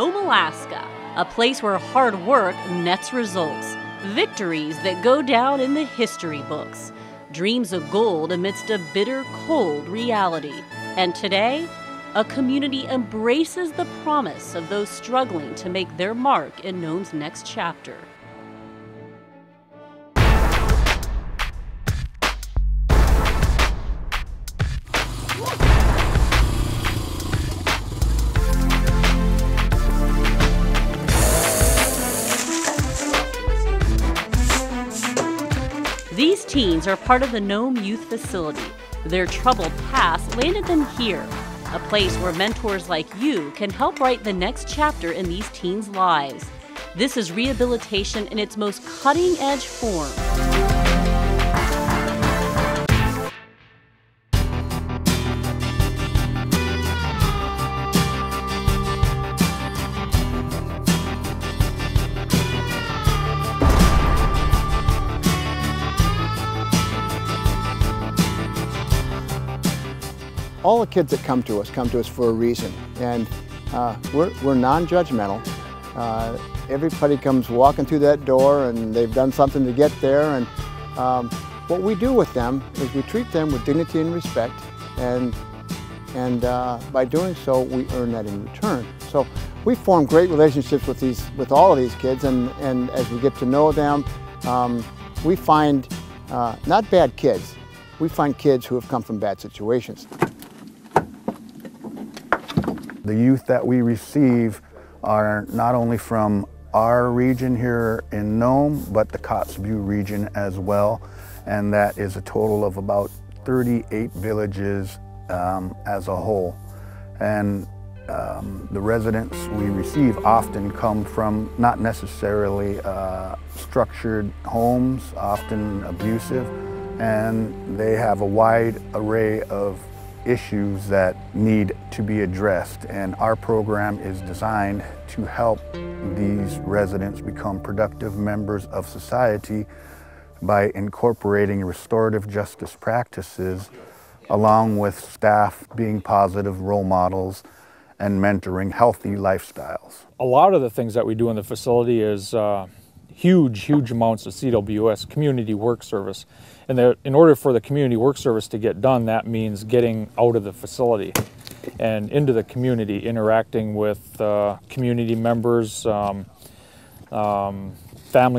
Nome, Alaska, a place where hard work nets results, victories that go down in the history books, dreams of gold amidst a bitter, cold reality. And today, a community embraces the promise of those struggling to make their mark in Nome's next chapter. These teens are part of the Nome Youth Facility. Their troubled past landed them here, a place where mentors like you can help write the next chapter in these teens' lives. This is rehabilitation in its most cutting-edge form. All the kids that come to us for a reason, and we're non-judgmental. Everybody comes walking through that door and they've done something to get there, and what we do with them is we treat them with dignity and respect, and by doing so we earn that in return. So we form great relationships with all of these kids, and as we get to know them, we find not bad kids, we find kids who have come from bad situations. The youth that we receive are not only from our region here in Nome, but the Kotzebue region as well. And that is a total of about 38 villages as a whole. And the residents we receive often come from not necessarily structured homes, often abusive, and they have a wide array of issues that need to be addressed, and our program is designed to help these residents become productive members of society by incorporating restorative justice practices along with staff being positive role models and mentoring healthy lifestyles. A lot of the things that we do in the facility is huge amounts of CWS, community work service. And in order for the community work service to get done, that means getting out of the facility and into the community, interacting with community members, family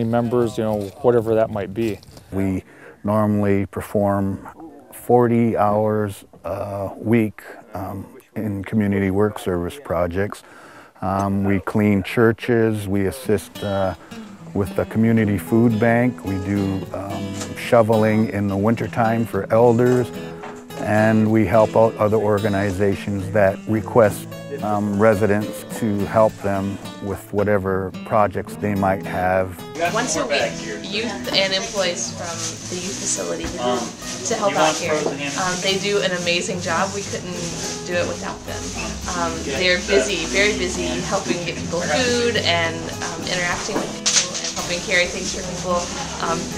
members, whatever that might be. We normally perform 40 hours a week in community work service projects. We clean churches, we assist with the community food bank. We do shoveling in the wintertime for elders, and we help out other organizations that request residents to help them with whatever projects they might have. Once a week, youth and employees from the youth facility to help out here. They do an amazing job. We couldn't do it without them. They're busy, very busy, helping get people food and interacting with people. And carry things for people.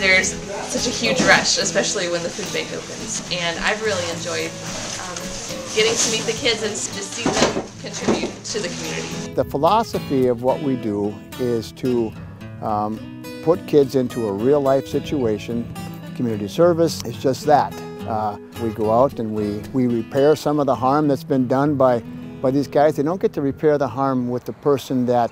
There's such a huge rush, especially when the food bank opens. And I've really enjoyed getting to meet the kids and just see them contribute to the community. The philosophy of what we do is to put kids into a real life situation. Community service is just that. We go out and we repair some of the harm that's been done by these guys. They don't get to repair the harm with the person that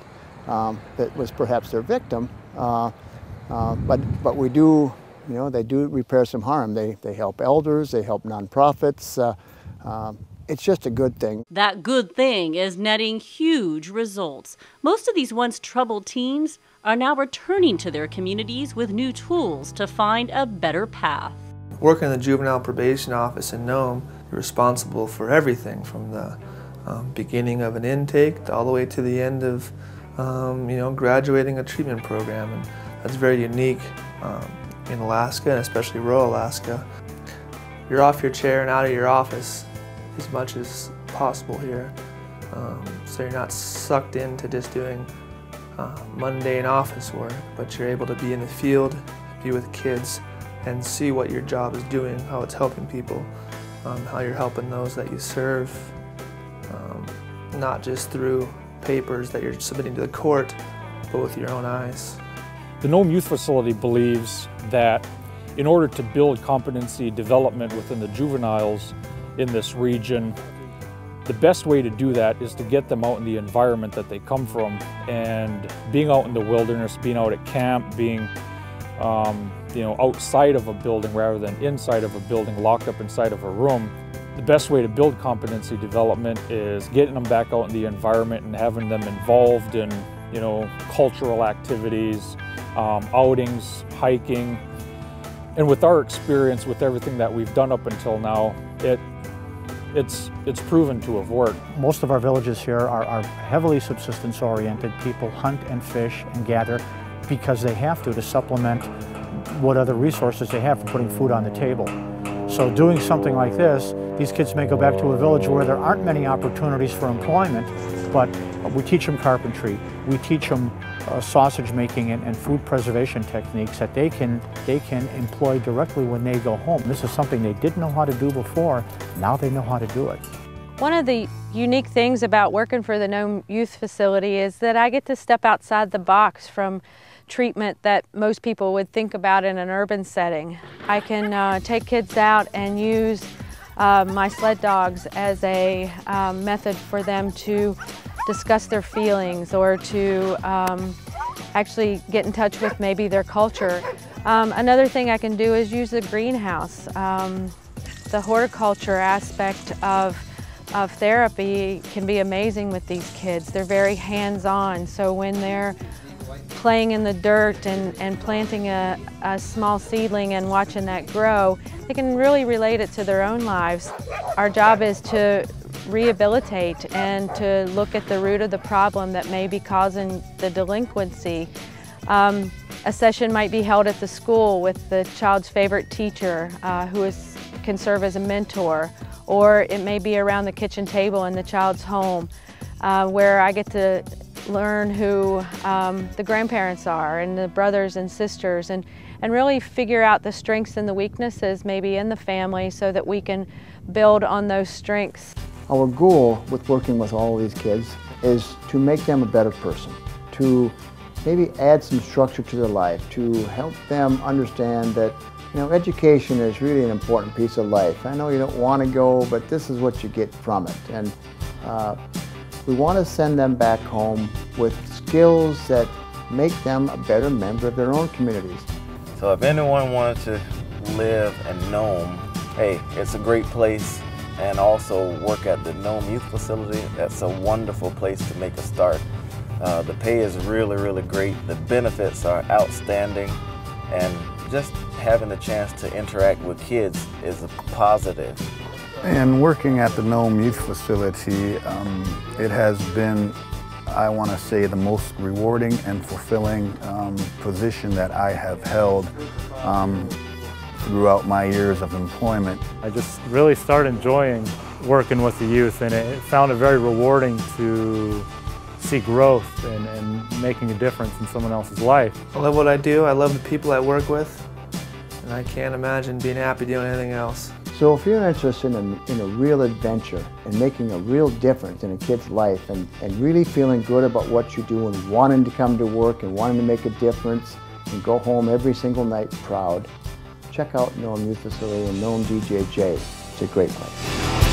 was perhaps their victim. But we do, they do repair some harm. They help elders, they help nonprofits. It's just a good thing. That good thing is netting huge results. Most of these once troubled teens are now returning to their communities with new tools to find a better path. Working in the Juvenile Probation Office in Nome, you're responsible for everything from the beginning of an intake all the way to the end of graduating a treatment program, and that's very unique in Alaska, and especially rural Alaska. You're off your chair and out of your office as much as possible here, so you're not sucked into just doing mundane office work, but you're able to be in the field, be with kids, and see what your job is doing, how it's helping people, how you're helping those that you serve, not just through papers that you're submitting to the court, but with your own eyes. The Nome Youth Facility believes that in order to build competency development within the juveniles in this region, the best way to do that is to get them out in the environment that they come from, and being out in the wilderness, being out at camp, being outside of a building rather than inside of a building, locked up inside of a room. The best way to build competency development is getting them back out in the environment and having them involved in cultural activities, outings, hiking. And with our experience with everything that we've done up until now, it's proven to have worked. Most of our villages here are heavily subsistence oriented. People hunt and fish and gather because they have to supplement what other resources they have for putting food on the table. So doing something like this, these kids may go back to a village where there aren't many opportunities for employment, but we teach them carpentry, we teach them sausage making and food preservation techniques that they can employ directly when they go home. This is something they didn't know how to do before, now they know how to do it. One of the unique things about working for the Nome Youth Facility is that I get to step outside the box from treatment that most people would think about in an urban setting. I can take kids out and use my sled dogs as a method for them to discuss their feelings or to actually get in touch with maybe their culture. Another thing I can do is use the greenhouse. The horticulture aspect of therapy can be amazing with these kids. They're very hands-on, so when they're playing in the dirt and planting a small seedling and watching that grow, they can really relate it to their own lives. Our job is to rehabilitate and to look at the root of the problem that may be causing the delinquency. A session might be held at the school with the child's favorite teacher who can serve as a mentor, or it may be around the kitchen table in the child's home where I get to learn who the grandparents are and the brothers and sisters, and really figure out the strengths and the weaknesses maybe in the family so that we can build on those strengths. Our goal with working with all of these kids is to make them a better person, to maybe add some structure to their life, to help them understand that education is really an important piece of life. I know you don't want to go, but this is what you get from it. And we want to send them back home with skills that make them a better member of their own communities. So if anyone wanted to live in Nome, hey, it's a great place, and also work at the Nome Youth Facility. That's a wonderful place to make a start. The pay is really, really great. The benefits are outstanding, and just having the chance to interact with kids is a positive. And working at the Nome Youth Facility, it has been, I want to say, the most rewarding and fulfilling position that I have held throughout my years of employment. I just really started enjoying working with the youth, and it found it very rewarding to see growth and making a difference in someone else's life. I love what I do, I love the people I work with, and I can't imagine being happy doing anything else. So if you're interested in a real adventure and making a real difference in a kid's life and really feeling good about what you do and wanting to come to work and wanting to make a difference and go home every single night proud, check out Nome Youth Facility and Nome DJJ. It's a great place.